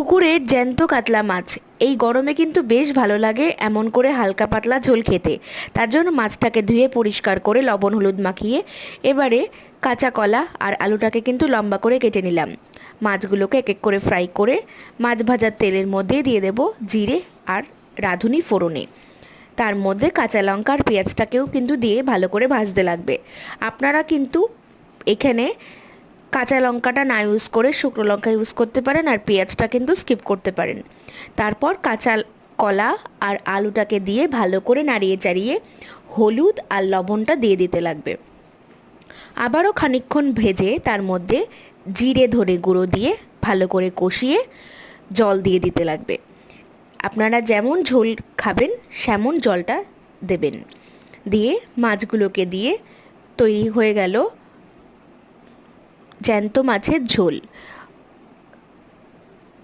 পুকুরের জ্যান্ত কাতলা মাছ এই গরমে কিন্তু বেশ ভালো লাগে এমন করে হালকা পাতলা ঝোল খেতে। তার জন্য মাছটাকে ধুয়ে পরিষ্কার করে লবণ হলুদ মাখিয়ে এবারে কাঁচা কলা আর আলুটাকে কিন্তু লম্বা করে কেটে নিলাম। মাছগুলোকে এক এক করে ফ্রাই করে মাছ ভাজার তেলের মধ্যে দিয়ে দেব জিরে আর রাঁধুনি ফোড়নে। তার মধ্যে কাঁচা লঙ্কা আর পেঁয়াজটাকেও কিন্তু দিয়ে ভালো করে ভাজতে লাগবে। আপনারা কিন্তু এখানে কাঁচা লঙ্কাটা না ইউজ করে শুকনো লঙ্কা ইউজ করতে পারেন, আর পেঁয়াজটা কিন্তু স্কিপ করতে পারেন। তারপর কাঁচা কলা আর আলুটাকে দিয়ে ভালো করে নাড়িয়ে চাড়িয়ে হলুদ আর লবণটা দিয়ে দিতে লাগবে। আবারও খানিকক্ষণ ভেজে তার মধ্যে জিরে ধনে গুঁড়ো দিয়ে ভালো করে কষিয়ে জল দিয়ে দিতে লাগবে। আপনারা যেমন ঝোল খাবেন সেমন জলটা দেবেন। দিয়ে মাছগুলোকে দিয়ে তৈরি হয়ে গেল জ্যান্ত মাছের ঝোল।